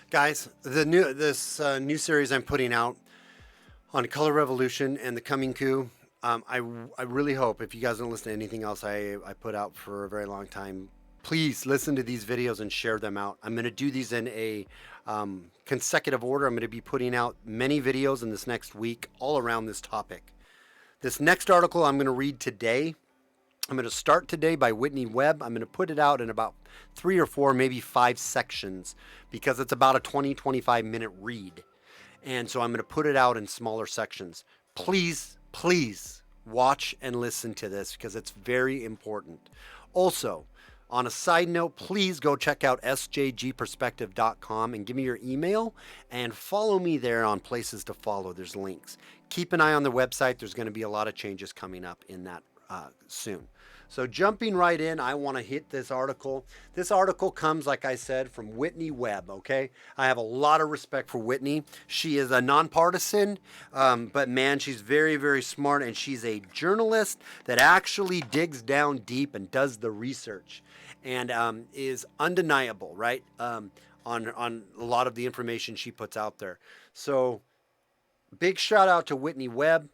Guys, this new series I'm putting out on color revolution and the coming coup. I really hope if you guys don't listen to anything else I put out for a very long time, please listen to these videos and share them out. I'm going to do these in a consecutive order. I'm going to be putting out many videos in this next week all around this topic. This next article I'm going to read today. I'm going to start today by Whitney Webb. I'm going to put it out in about 3 or 4, maybe 5 sections because it's about a 25 minute read. And so I'm going to put it out in smaller sections. Please watch and listen to this because it's very important. Also, on a side note, please go check out sjgperspective.com and give me your email and follow me there on places to follow. There's links. Keep an eye on the website. There's going to be a lot of changes coming up in that soon. So jumping right in, I want to hit this article. This article comes, like I said, from Whitney Webb, okay? I have a lot of respect for Whitney. She is a nonpartisan, but man, she's very, very smart, and she's a journalist that actually digs down deep and does the research and is undeniable, right, on a lot of the information she puts out there. So big shout out to Whitney Webb.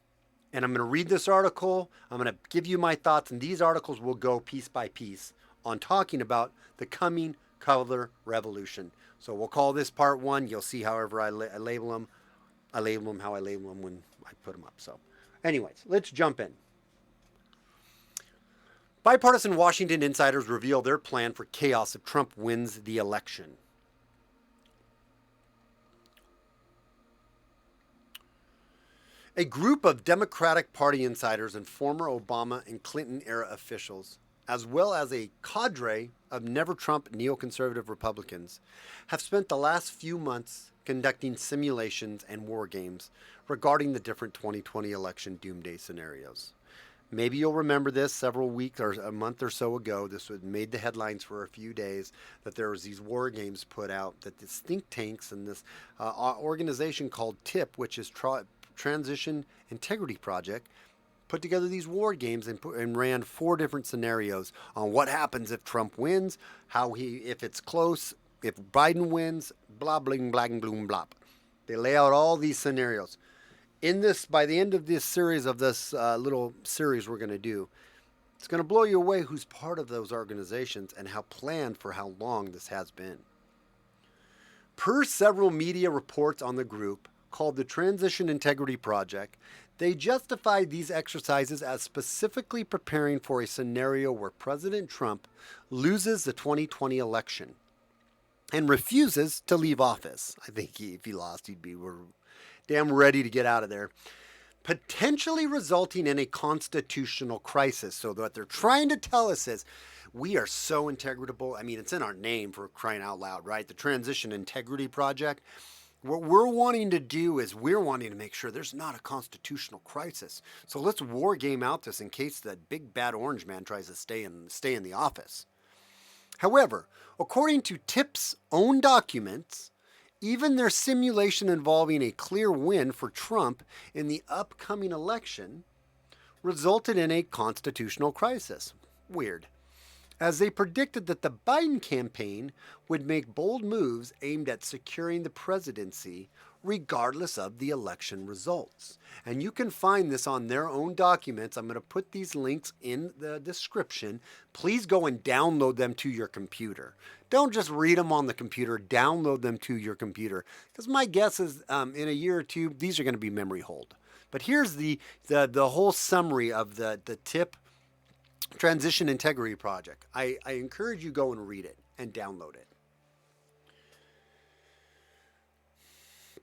And I'm going to read this article. I'm going to give you my thoughts, and these articles will go piece by piece on talking about the coming color revolution. So we'll call this part 1. You'll see however I label them. I label them how I label them when I put them up. So anyways, let's jump in. Bipartisan Washington insiders reveal their plan for chaos if Trump wins the election. A group of Democratic Party insiders and former Obama and Clinton-era officials, as well as a cadre of never-Trump neoconservative Republicans, have spent the last few months conducting simulations and war games regarding the different 2020 election doomsday scenarios. Maybe you'll remember this several weeks or a month or so ago. This made the headlines for a few days that there was these war games put out that this think tanks and this organization called TIP, which is Transition Integrity Project, put together these war games and ran 4 different scenarios on what happens if Trump wins, if it's close, if Biden wins, blah bling blang bloom blop. They lay out all these scenarios. By the end of this series little series we're going to do, it's going to blow you away who's part of those organizations and how planned for how long this has been. Per several media reports on the group, called the Transition Integrity Project, they justified these exercises as specifically preparing for a scenario where President Trump loses the 2020 election and refuses to leave office. I think if he lost, he'd be damn ready to get out of there, potentially resulting in a constitutional crisis. So what they're trying to tell us is we are so integritable. I mean, it's in our name, for crying out loud, right? The Transition Integrity Project. What we're wanting to do is we're wanting to make sure there's not a constitutional crisis. So let's war game out this in case that big bad orange man tries to stay in the office. However, according to TIP's own documents, even their simulation involving a clear win for Trump in the upcoming election resulted in a constitutional crisis. Weird. As they predicted that the Biden campaign would make bold moves aimed at securing the presidency regardless of the election results. And you can find this on their own documents. I'm going to put these links in the description. Please go and download them to your computer. Don't just read them on the computer, download them to your computer. Because my guess is in a year or two, these are going to be memory hold. But here's the whole summary of the TIP Transition Integrity Project. I encourage you go and read it and download it.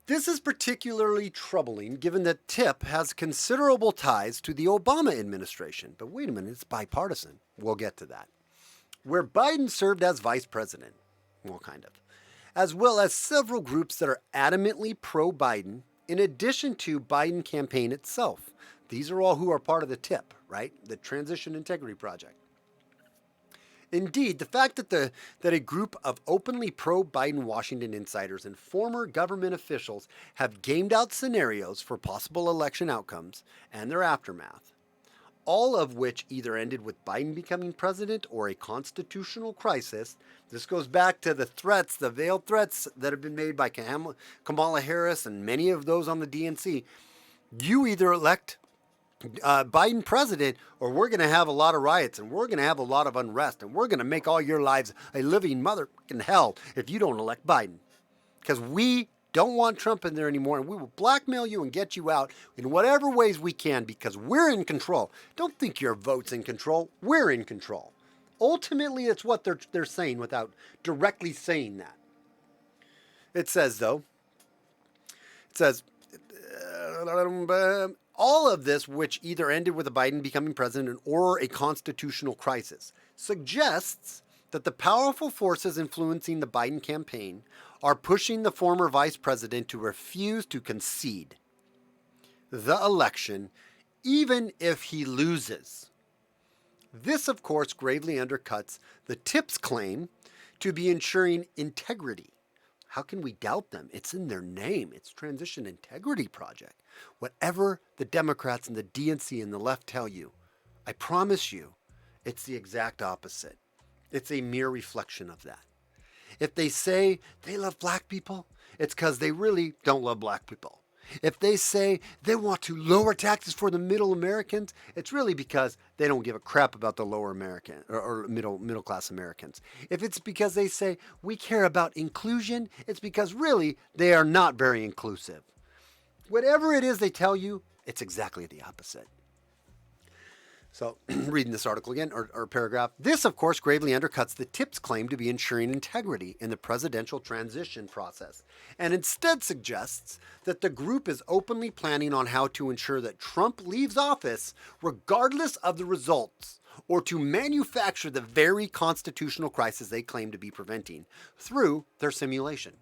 This is particularly troubling given that TIP has considerable ties to the Obama administration. But wait a minute, it's bipartisan. We'll get to that. Where Biden served as vice president. Well, kind of. As well as several groups that are adamantly pro-Biden, in addition to Biden campaign itself. These are all who are part of the TIP, right? The Transition Integrity Project. Indeed, the fact that a group of openly pro-Biden Washington insiders and former government officials have gamed out scenarios for possible election outcomes and their aftermath all of which either ended with Biden becoming president or a constitutional crisis. This goes back to the threats, the veiled threats that have been made by Kamala Harris and many of those on the DNC. You either elect Biden president, or we're going to have a lot of riots, and we're going to have a lot of unrest, and we're going to make all your lives a living motherfucking hell if you don't elect Biden. Because we don't want Trump in there anymore, and we will blackmail you and get you out in whatever ways we can because we're in control. Don't think your vote's in control. We're in control. Ultimately, it's what they're saying without directly saying that. It says, though, all of this, which either ended with a Biden becoming president or a constitutional crisis, suggests that the powerful forces influencing the Biden campaign are pushing the former vice president to refuse to concede the election, even if he loses. This, of course, gravely undercuts the TIP's claim to be ensuring integrity. How can we doubt them? It's in their name. It's Transition Integrity Project. Whatever the Democrats and the DNC and the left tell you, I promise you, it's the exact opposite. It's a mere reflection of that. If they say they love black people, it's because they really don't love black people. If they say they want to lower taxes for the middle Americans, it's really because they don't give a crap about the lower American or middle class Americans. If it's because they say we care about inclusion, it's because really they are not very inclusive. Whatever it is they tell you, it's exactly the opposite. So, reading this article again, or paragraph, this, of course, gravely undercuts the TIP's claim to be ensuring integrity in the presidential transition process, and instead suggests that the group is openly planning on how to ensure that Trump leaves office regardless of the results, or to manufacture the very constitutional crisis they claim to be preventing through their simulation.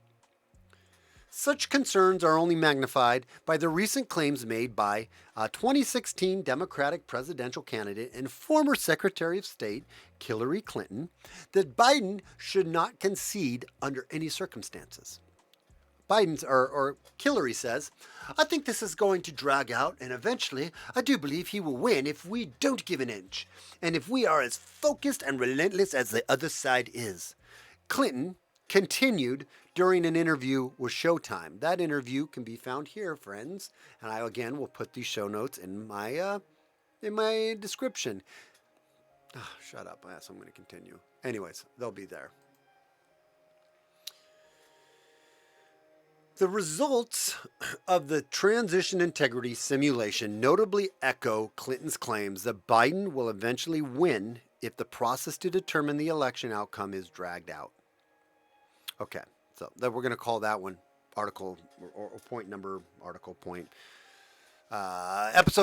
Such concerns are only magnified by the recent claims made by 2016 Democratic presidential candidate and former Secretary of State Hillary Clinton that Biden should not concede under any circumstances. Hillary says, I think this is going to drag out, and eventually I do believe he will win if we don't give an inch, and if we are as focused and relentless as the other side is. Clinton continued during an interview with Showtime. That interview can be found here, friends, and I again will put these show notes in my description. Shut up. Yes, I'm going to continue. Anyways, they'll be there. The results of the transition integrity simulation notably echo Clinton's claims that Biden will eventually win if the process to determine the election outcome is dragged out. Okay, so then we're going to call that one episode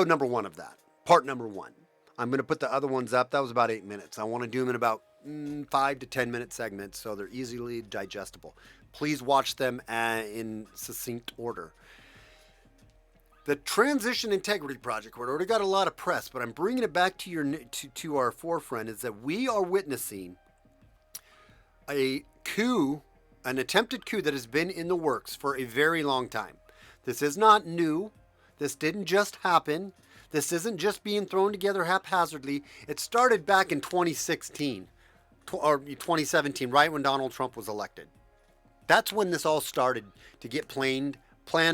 number 1 of that, part number 1. I'm going to put the other ones up. That was about 8 minutes. I want to do them in about 5 to 10 minute segments so they're easily digestible. Please watch them in succinct order. The Transition Integrity Project, we already got a lot of press, but I'm bringing it back to our forefront, is that we are witnessing a coup, an attempted coup that has been in the works for a very long time. This is not new. This didn't just happen. This isn't just being thrown together haphazardly. It started back in 2016 or 2017, right when Donald Trump was elected. That's when this all started to get planned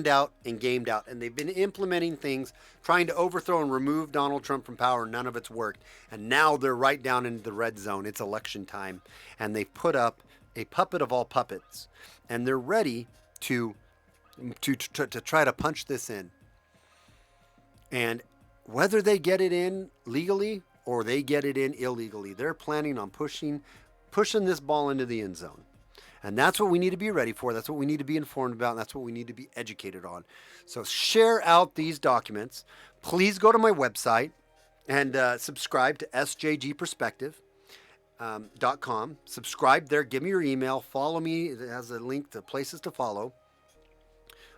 out and gamed out. And they've been implementing things, trying to overthrow and remove Donald Trump from power. None of it's worked. And now they're right down into the red zone. It's election time. And they've put up a puppet of all puppets. And they're ready to try to punch this in. And whether they get it in legally or they get it in illegally, they're planning on pushing this ball into the end zone. And that's what we need to be ready for. That's what we need to be informed about. And that's what we need to be educated on. So share out these documents. Please go to my website and subscribe to sjgperspective.com. Subscribe there. Give me your email. Follow me. It has a link to places to follow.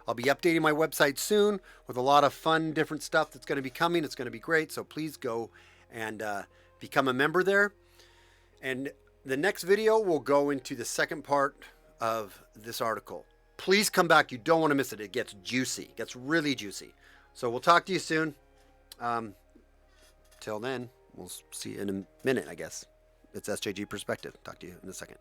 I'll be updating my website soon with a lot of fun, different stuff that's going to be coming. It's going to be great. So please go and become a member there. And the next video will go into the second part of this article. Please come back. You don't want to miss it. It gets juicy. It gets really juicy. So we'll talk to you soon. Till then, we'll see you in a minute, I guess. It's SJG Perspective. Talk to you in a second.